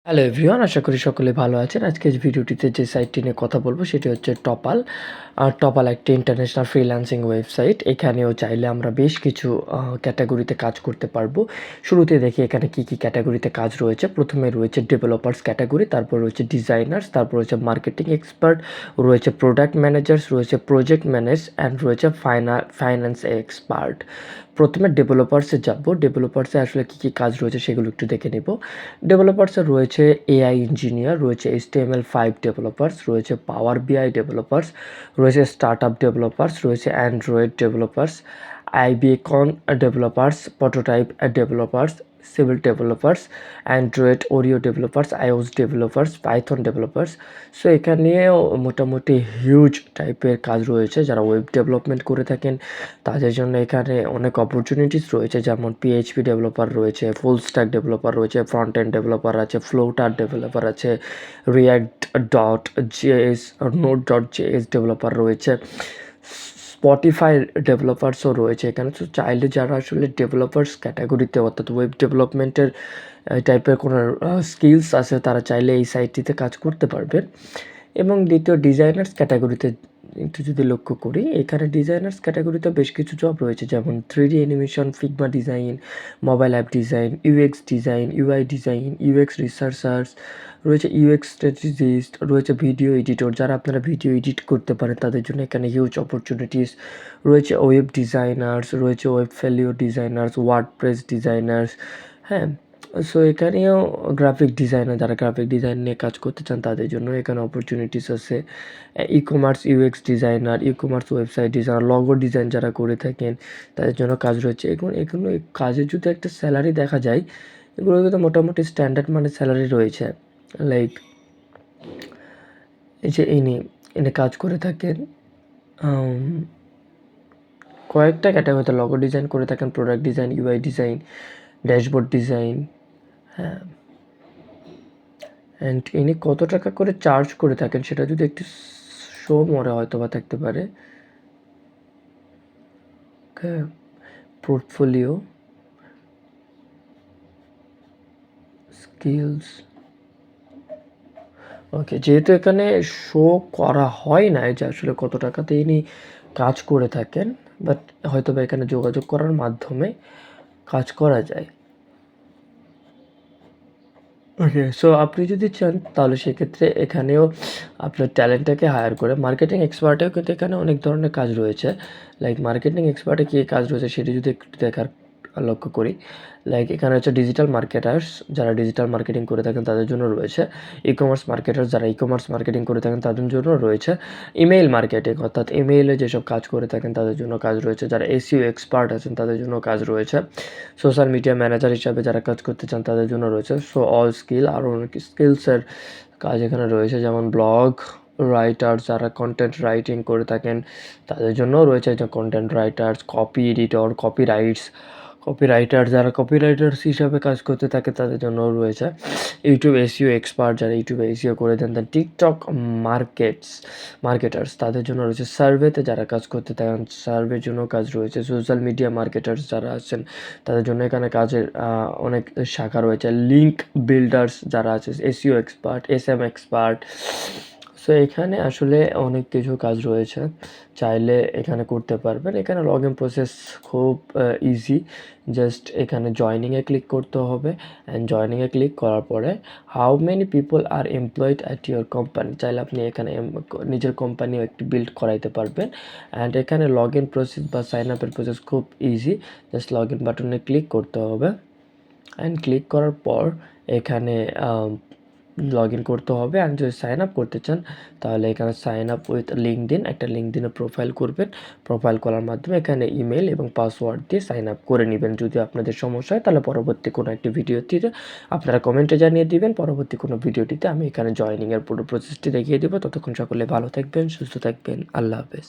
Hello everyone, আশা করি সকলে ভালো আছেন। আজকের ভিডিওটিতে যে সাইটটি নিয়ে কথা বলবো সেটি হচ্ছে টপাল। আর টপাল একটি ইন্টারন্যাশনাল ফ্রিল্যান্সিং ওয়েবসাইট। এখানেও চাইলে আমরা বেশ কিছু ক্যাটাগরিতে কাজ করতে পারবো। শুরুতে দেখি এখানে কী ক্যাটাগরিতে কাজ রয়েছে। প্রথমে রয়েছে ডেভেলপার্স ক্যাটাগরি, তারপর রয়েছে ডিজাইনার্স, তারপর রয়েছে মার্কেটিং এক্সপার্ট, রয়েছে প্রোডাক্ট ম্যানেজার্স, রয়েছে প্রজেক্ট ম্যানেজ অ্যান্ড রয়েছে ফাইন্যান্স এক্সপার্ট। প্রথমে ডেভেলপার্সে যাব। ডেভেলপার্সে আসলে কী কাজ রয়েছে সেগুলো একটু দেখে নেব। ডেভেলপার্সে রয়েছে এআই ইঞ্জিনিয়ার, রয়েছে HTML5 ডেভেলপার্স, রয়েছে পাওয়ার বিআই ডেভেলপার্স, রয়েছে স্টার্টআপ ডেভেলপার্স, রয়েছে Android developers, iBeacon developers, prototype developers, civil developers, Android Oreo developers, iOS developers, Python developers. So এখানেও মোটামুটি হিউজ টাইপের কাজ রয়েছে। যারা ওয়েব ডেভেলপমেন্ট করে থাকেন তাদের জন্য এখানে অনেক অপরচুনিটিস রয়েছে, যেমন পিএইচপি ডেভেলপার রয়েছে, ফুল স্ট্যাক ডেভেলপার রয়েছে, ফ্রন্ট এন্ড ডেভেলপার আছে, ফ্লোটার ডেভেলপার আছে, react dot JS, note dot JS developer রয়েছে, স্পটিফাই ডেভেলপার্সও রয়েছে এখানে। তো চাইলে যারা আসলে ডেভেলপার্স ক্যাটাগরিতে অর্থাৎ ওয়েব ডেভেলপমেন্টের টাইপের কোনো স্কিলস আছে তারা চাইলে এই সাইটটিতে কাজ করতে পারবেন। এবং দ্বিতীয় ডিজাইনার্স ক্যাটাগরিতে একটু যদি লক্ষ্য করি, এখানে ডিজাইনার্স ক্যাটাগরিতে বেশ কিছু জব রয়েছে, যেমন 3D animation, Figma design, mobile app design, UX design, UI design, UX researchers, রয়েছে ইউএক্স স্ট্র্যাটেজিস্ট, রয়েছে ভিডিও এডিটর। যারা আপনারা ভিডিও এডিট করতে পারেন তাদের জন্য এখানে হিউজ অপরচুনিটিস রয়েছে। ওয়েব ডিজাইনার্স রয়েছে, web failure designers, WordPress designers. হ্যাঁ, সো এখানেও গ্রাফিক ডিজাইনার, যারা গ্রাফিক ডিজাইন নিয়ে কাজ করতে চান তাদের জন্য এখানে অপরচুনিটিস আছে। E commerce UX designer, e commerce website designer, logo design যারা করে থাকেন তাদের জন্য কাজ রয়েছে। এগুলো এই কাজের যদি একটা স্যালারি দেখা যায়, এগুলো কিন্তু মোটামুটি স্ট্যান্ডার্ড মানে স্যালারি রয়েছে। লাইক এই যে ইনি কাজ করে থাকেন কয়েকটা ক্যাটাগরিতে। লগো ডিজাইন করে থাকেন, product design, UI design, dashboard design. হ্যাঁ, অ্যান্ড ইনি কত টাকা করে চার্জ করে থাকেন সেটা যদি একটু শো মরে হয়তো বা থাকতে পারে। Portfolio, skills. ওকে, যেহেতু এখানে শো করা হয় না যে আসলে কত টাকাতে ইনি কাজ করে থাকেন, বাট হয়তো বা এখানে যোগাযোগ করার মাধ্যমে কাজ করা যায়। ওকে, সো আপনি যদি চান তাহলে সেক্ষেত্রে এখানেও আপনার ট্যালেন্টটাকে হায়ার করে মার্কেটিং এক্সপার্টেও কিন্তু এখানে অনেক ধরনের কাজ রয়েছে। লাইক মার্কেটিং এক্সপার্টে কী কাজ রয়েছে সেটি যদি একটু লক্ষ্য করি, লাইক এখানে হচ্ছে ডিজিটাল মার্কেটার্স, যারা ডিজিটাল মার্কেটিং করে থাকেন তাদের জন্য রয়েছে। ই কমার্স মার্কেটার্স, যারা ই কমার্স মার্কেটিং করে থাকেন তাদের জন্য রয়েছে। ইমেইল মার্কেটিং অর্থাৎ ইমেইলে যেসব কাজ করে থাকেন তাদের জন্য কাজ রয়েছে। যারা এসইও এক্সপার্ট আছেন তাদের জন্য কাজ রয়েছে। সোশ্যাল মিডিয়া ম্যানেজার হিসাবে যারা কাজ করতে চান তাদের জন্য রয়েছে। সো অল স্কিল, আরও অনেক স্কিলসের কাজ এখানে রয়েছে, যেমন ব্লগ রাইটার্স, যারা কন্টেন্ট রাইটিং করে থাকেন তাদের জন্যও রয়েছে যে content writers, copy editor, copywriter, যারা কপিরাইটার্স হিসাবে কাজ করতে থাকে তাদের জন্যও রয়েছে। ইউটিউব এসইও এক্সপার্ট, যারা ইউটিউবে এসইও করে দেন। টিকটক মার্কেটার্স তাদের জন্য রয়েছে। সার্ভেতে যারা কাজ করতে থাকেন সার্ভের জন্য কাজ রয়েছে। সোশ্যাল মিডিয়া মার্কেটার্স যারা আছেন তাদের জন্য এখানে কাজের অনেক শাখা রয়েছে। লিঙ্ক বিল্ডার্স যারা আছে, SEO expert, SM expert. So এখানে আসলে অনেক কিছু কাজ রয়েছে, চাইলে এখানে করতে পারবেন। এখানে লগ ইন প্রসেস খুব ইজি। জাস্ট এখানে জয়নিংয়ে ক্লিক করতে হবে, অ্যান্ড জয়নিংয়ে ক্লিক করার পরে how many people are employed at your company, চাইলে আপনি এখানে নিজের কোম্পানিও একটি বিল্ড করাইতে পারবেন। অ্যান্ড এখানে লগ ইন প্রসেস বা সাইন আপের প্রসেস খুব ইজি। জাস্ট লগ ইন বাটনে ক্লিক করতে হবে, অ্যান্ড ক্লিক করার পর এখানে লগ ইন করতে হবে। অ্যান্ড যদি সাইন আপ করতে চান তাহলে এখানে সাইন আপ উইথ লিঙ্কডইন, একটা লিঙ্কডইনে প্রোফাইল করবেন। প্রোফাইল করার মাধ্যমে এখানে ইমেল এবং পাসওয়ার্ড দিয়ে সাইন আপ করে নেবেন। যদি আপনাদের সমস্যা হয় তাহলে পরবর্তী কোনো একটি ভিডিওটিতে আপনারা কমেন্টে জানিয়ে দিবেন। পরবর্তী কোনো ভিডিওটিতে আমি এখানে জয়েনিংয়ের পুরো প্রসেসটি দেখিয়ে দেবো। ততক্ষণ সকলে ভালো থাকবেন, সুস্থ থাকবেন। আল্লাহ হাফেজ।